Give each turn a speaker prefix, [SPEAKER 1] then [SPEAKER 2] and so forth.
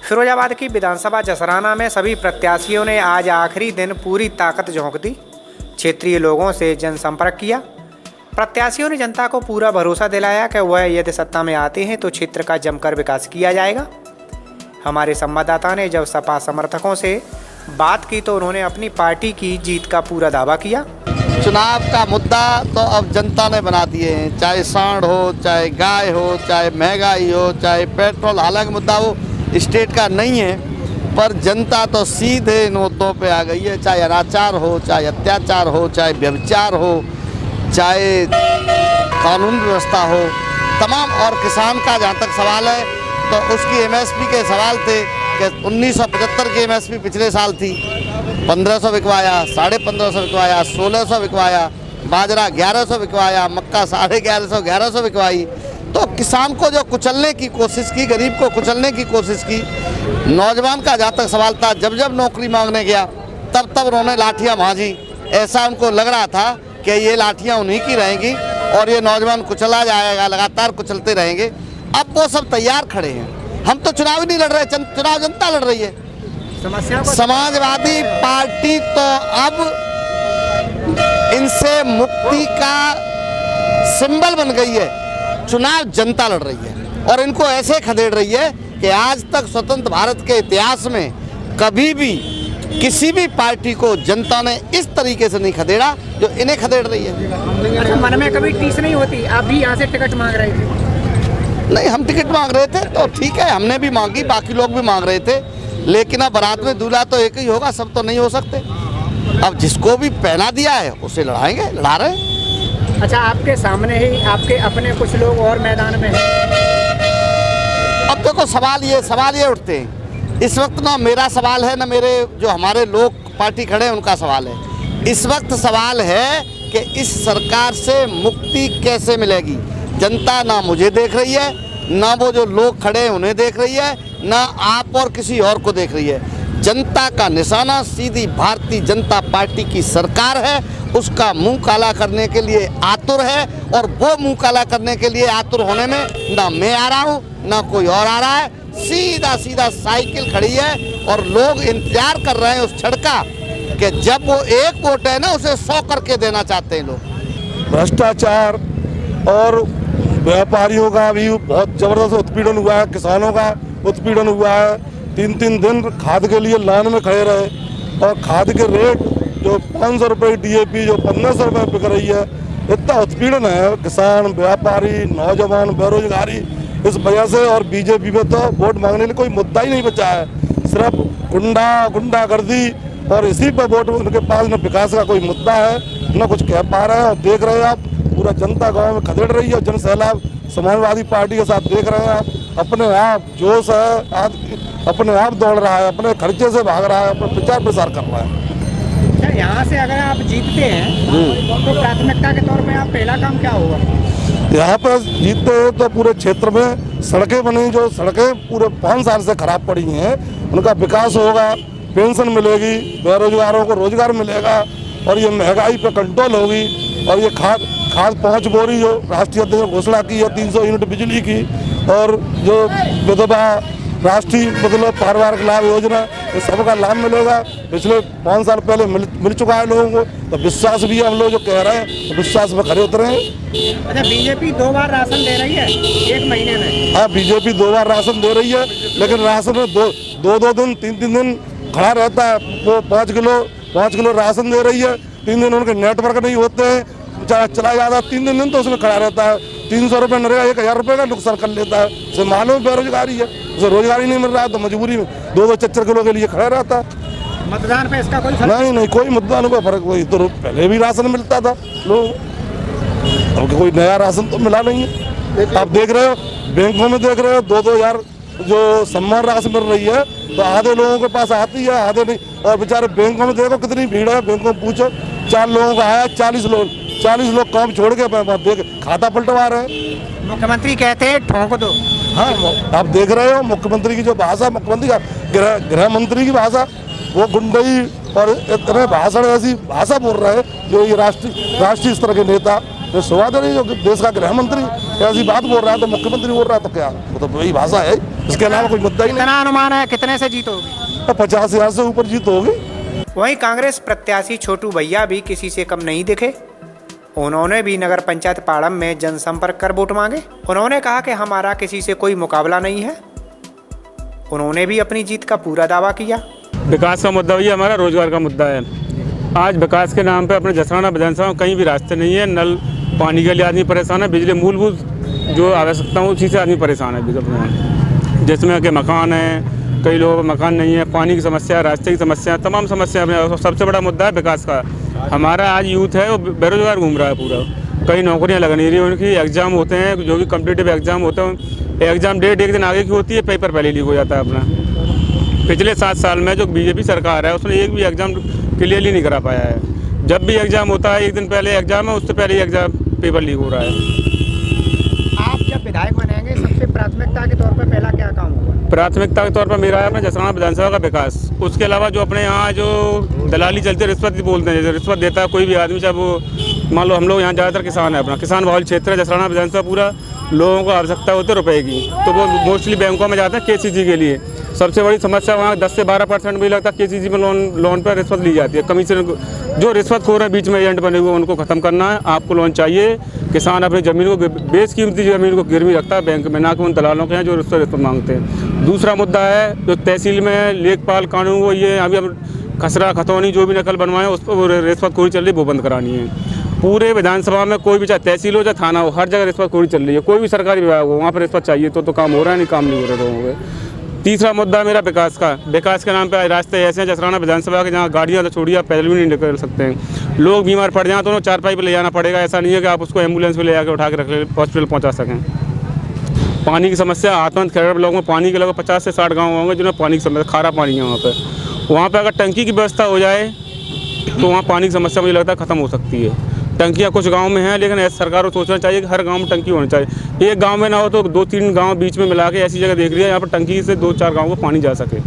[SPEAKER 1] फिरोजाबाद की विधानसभा जसराना में सभी प्रत्याशियों ने आज आखिरी दिन पूरी ताकत झोंक दी। क्षेत्रीय लोगों से जनसंपर्क किया। प्रत्याशियों ने जनता को पूरा भरोसा दिलाया कि वह यदि सत्ता में आते हैं तो क्षेत्र का जमकर विकास किया जाएगा। हमारे संवाददाता ने जब सपा समर्थकों से बात की तो उन्होंने अपनी पार्टी की जीत का पूरा दावा किया।
[SPEAKER 2] चुनाव का मुद्दा तो अब जनता ने बना दिए हैं, चाहे सांड हो, चाहे गाय हो, चाहे महंगाई हो, चाहे पेट्रोल। हालांकि मुद्दा वो स्टेट का नहीं है, पर जनता तो सीधे नोटों पे आ गई है। चाहे अनाचार हो, चाहे अत्याचार हो, चाहे व्यभिचार हो, चाहे कानून व्यवस्था हो, तमाम। और किसान का जहाँ तक सवाल है तो उसकी एमएसपी के सवाल थे कि 1975 की एमएसपी पिछले साल थी, 1500 बिकवाया, 1550 बिकवाया, 1600 बिकवाया, बाजरा 1100 बिकवाया, मक्का 1150, 1100 बिकवाई। तो किसान को जो कुचलने की कोशिश की, गरीब को कुचलने की कोशिश की। नौजवान का जहाँ तक सवाल था, जब जब नौकरी मांगने गया तब तब उन्होंने लाठियाँ भांजी। ऐसा उनको लग रहा था कि ये लाठियाँ उन्हीं की रहेंगी और ये नौजवान कुचला जाएगा, लगातार कुचलते रहेंगे। अब वो सब तैयार खड़े हैं। हम तो चुनाव ही नहीं लड़ रहे, चुनाव जनता लड़ रही है। समाजवादी पार्टी तो अब इनसे मुक्ति का सिंबल बन गई है। चुनाव जनता लड़ रही है और इनको ऐसे खदेड़ रही है कि आज तक स्वतंत्र भारत के इतिहास में कभी भी किसी भी पार्टी को जनता ने इस तरीके से नहीं खदेड़ा जो इन्हें खदेड़ रही है।
[SPEAKER 1] अच्छा, मन में कभी टीस नहीं होती? आप भी यहाँ से टिकट मांग रहे थे?
[SPEAKER 2] नहीं, हम टिकट मांग रहे थे तो ठीक है, हमने भी मांगी, बाकी लोग भी मांग रहे थे, लेकिन अब बारात में दूल्हा तो एक ही होगा, सब तो नहीं हो सकते। अब जिसको भी पहना दिया है उसे लड़ाएंगे, लड़ा रहे हैं।
[SPEAKER 1] अच्छा, आपके सामने ही आपके अपने कुछ लोग और मैदान में हैं।
[SPEAKER 2] अब देखो, सवाल ये उठते हैं। इस वक्त ना मेरा सवाल है, ना मेरे जो हमारे लोग पार्टी खड़े हैं उनका सवाल है। इस वक्त सवाल है कि इस सरकार से मुक्ति कैसे मिलेगी। जनता ना मुझे देख रही है, ना वो जो लोग खड़े हैं उन्हें देख रही है, ना आप और किसी और को देख रही है। जनता का निशाना सीधी भारतीय जनता पार्टी की सरकार है। उसका मुंह काला करने के लिए आतुर है और वो मुंह काला करने के लिए आतुर होने में ना मैं आ रहा हूँ, ना कोई और आ रहा है। सीधा सीधा साइकिल खड़ी है और लोग इंतजार कर रहे हैं उस क्षण का कि जब वो एक वोट है ना उसे 100 करके देना चाहते हैं लोग।
[SPEAKER 3] भ्रष्टाचार और व्यापारियों का भी बहुत जबरदस्त उत्पीड़न हुआ है, किसानों का उत्पीड़न हुआ है। 3-3 दिन खाद के लिए लाइन में खड़े रहे और खाद के रेट जो 500 रुपये डीएपी जो 1500 रुपये बिक रही है। इतना उत्पीड़न है, किसान, व्यापारी, नौजवान, बेरोजगारी, इस वजह से। और बीजेपी में तो वोट मांगने के लिए कोई मुद्दा ही नहीं बचा है, सिर्फ गुंडागर्दी और इसी पर वोट। उनके पास न विकास का कोई मुद्दा है, न कुछ कह पा रहे हैं। और देख रहे हैं आप, पूरा जनता गांव में खदेड़ रही है। जन सैलाब समाजवादी पार्टी के साथ देख रहे हैं आप। अपने आप जोश है, अपने आप दौड़ रहा है, अपने खर्चे से भाग रहा है, अपना प्रचार प्रसार कर रहा है।
[SPEAKER 1] यहाँ से अगर आप जीतते हैं तो प्राथमिकता के तौर पे आप पहला काम क्या होगा?
[SPEAKER 3] यहाँ पर जीतते हैं तो पूरे क्षेत्र में सड़कें बनी, जो सड़कें पूरे 5 साल से खराब पड़ी हैं, उनका विकास होगा, पेंशन मिलेगी, बेरोजगारों को रोजगार मिलेगा और ये महंगाई पर कंट्रोल होगी। और ये खाद 5 बोरी जो राष्ट्रीय अध्यक्ष ने घोषणा की है, 300 यूनिट बिजली की, और जो विधवा राष्ट्रीय मतलब पारिवारिक लाभ योजना, ये सबका लाभ मिलेगा। पिछले 5 साल पहले मिल चुका है लोगों को, तो विश्वास भी हम लोग जो कह रहे हैं तो विश्वास में खड़े उतरे हैं।
[SPEAKER 1] अच्छा, बीजेपी 2 बार राशन दे रही है 1 महीने में?
[SPEAKER 3] हाँ, बीजेपी 2 बार राशन दे रही है, लेकिन राशन में 2 दिन 3 दिन खड़ा रहता है। वो 5 किलो राशन दे रही है, 3 दिन उनके नेटवर्क नहीं होते हैं, चला जाता है 3 दिन तो उसमें खड़ा रहता है। 300 रुपये नरेगा 1000 रुपये का नुकसान कर लेता है। उसे मालूम बेरोजगारी है, उसे रोजगारी नहीं मिल रहा है, तो मजबूरी में 2-2 4 किलो के लिए खड़ा रहता है।
[SPEAKER 1] मतदान पे इसका कोई
[SPEAKER 3] नहीं, कोई मतदान का फर्क। वही तो पहले भी राशन मिलता था लोग, अब कोई नया राशन तो मिला नहीं है। आप देख रहे हो, बैंकों में देख रहे हो 2-2 हज़ार जो सम्मान राशि मिल रही है, तो आधे लोगों के पास आती है, आधे नहीं। और बेचारे बैंकों में देखो कितनी भीड़ है, बैंकों में पूछो, 4 लोगों का आया, 40 लोग काम छोड़ के देख खाता पलटवा रहे हैं।
[SPEAKER 1] मुख्यमंत्री कहते हैं ठोंक दो।
[SPEAKER 3] हाँ, आप देख रहे हो मुख्यमंत्री की जो भाषा, मुख्यमंत्री का गृह मंत्री की भाषा, वो गुंडई और इतने भाषण, ऐसी भाषा बोल रहे हैं जो ये राष्ट्रीय स्तर के नेता जो शोभा दे रही, जो देश का गृह मंत्री ऐसी बात बोल रहा है तो मुख्यमंत्री बोल रहा है तो क्या, वो तो वही भाषा है, इसके अलावा कोई मुद्दा ही नहीं।
[SPEAKER 1] कितना अनुमान है कितने से जीत होगी?
[SPEAKER 3] 50,000 से ऊपर जीत होगी।
[SPEAKER 1] वहीं कांग्रेस प्रत्याशी छोटू भैया भी किसी से कम नहीं दिखे। उन्होंने भी नगर पंचायत पाड़म में जनसंपर्क कर वोट मांगे। उन्होंने कहा कि हमारा किसी से कोई मुकाबला नहीं है। उन्होंने भी अपनी जीत का पूरा दावा किया।
[SPEAKER 4] विकास का मुद्दा भी हमारा रोजगार का मुद्दा है। आज विकास के नाम पे अपने जसराना विधानसभा में कहीं भी रास्ते नहीं है, नल पानी के लिए आदमी परेशान है, बिजली मूलभूत जो आवश्यकता है उसी से आदमी परेशान है, जिसमें कि मकान है, कई लोगों को मकान नहीं है, पानी की समस्या, रास्ते की समस्या, तमाम समस्या है। सबसे बड़ा मुद्दा है विकास का। हमारा आज यूथ है वो बेरोजगार घूम रहा है पूरा, कई नौकरियां लग नहीं रही, उनकी एग्ज़ाम होते हैं जो भी कॉम्पिटिटिव एग्ज़ाम होते हैं, एग्ज़ाम डेट एक दिन आगे की होती है, पेपर पहले लीक हो जाता है अपना। पिछले 7 साल में जो बीजेपी सरकार है उसने एक भी एग्ज़ाम क्लियरली नहीं करा पाया है। जब भी एग्ज़ाम होता है एक दिन पहले एग्ज़ाम है, उससे पहले एग्ज़ाम पेपर लीक हो रहा है।
[SPEAKER 1] आप जब विधायक बनेंगे सबसे प्राथमिकता के तौर पर पहला क्या काम होगा?
[SPEAKER 4] प्राथमिकता के तौर पर मेरा है अपने जसराना विधानसभा का विकास। उसके अलावा जो अपने यहाँ जो दलाली चलती है, रिश्वत बोलते हैं, जैसे रिश्वत देता है कोई भी आदमी, चाहे वो मान लो हम लोग यहाँ ज़्यादातर किसान है, अपना किसान बहुल क्षेत्र है जसराना विधानसभा पूरा, लोगों को आवश्यकता होती है रुपए की, तो वो मोस्टली बैंकों में जाते हैं KCC के लिए। सबसे बड़ी समस्या वहाँ 10 से 12% भी लगता है KCC में लोन पर रिश्वत ली जाती है। कमीशन जो रिश्वतखोर है बीच में एजेंट बने हुए उनको ख़त्म करना है। आपको लोन चाहिए, किसान अपनी ज़मीन को बेशकीमती ज़मीन को गिरवी रखता है बैंक में, ना कि उन दलालों के हैं जो रिश्वत मांगते हैं। दूसरा मुद्दा है जो तहसील में लेखपाल कानून वो ये अभी अब खसरा खतौनी जो भी नकल बनवाए उस पर रिश्वतखोरी चल रही है, वो बंद करानी है। पूरे विधानसभा में कोई भी, चाहे तहसील हो चाहे थाना हो, हर जगह रिश्वतखोरी चल रही है। कोई भी सरकारी विभाग हो वहाँ पर रिश्वत चाहिए तो काम हो रहा है, नहीं काम नहीं हो रहा लोगों के। तीसरा मुद्दा मेरा विकास का। विकास के नाम पे रास्ते ऐसे हैं जसराना विधानसभा के जहाँ गाड़ियाँ तो छोड़िए पैदल भी नहीं निकल सकते हैं। लोग बीमार पड़ जाएँ तो उन्हें चारपाई पर ले जाना पड़ेगा। ऐसा नहीं है कि आप उसको एम्बुलेंस में ले जाकर उठा के रख ले हॉस्पिटल पहुँचा सकें। पानी की समस्या, आत्मंत खैर ब्लॉक में पानी के लगभग 50 से 60 गाँव होंगे जिन्हें पानी की समस्या, खारा पानी है वहाँ पर अगर टंकी की व्यवस्था हो जाए तो वहाँ पानी की समस्या मुझे लगता है ख़त्म हो सकती है। टंकियाँ कुछ गांव में हैं, लेकिन ऐसे सरकार को सोचना चाहिए कि हर गांव में टंकी होनी चाहिए। एक गांव में ना हो तो 2-3 गांव बीच में मिला के ऐसी जगह देख रही है यहाँ पर टंकी से 2-4 गांव को पानी जा सके।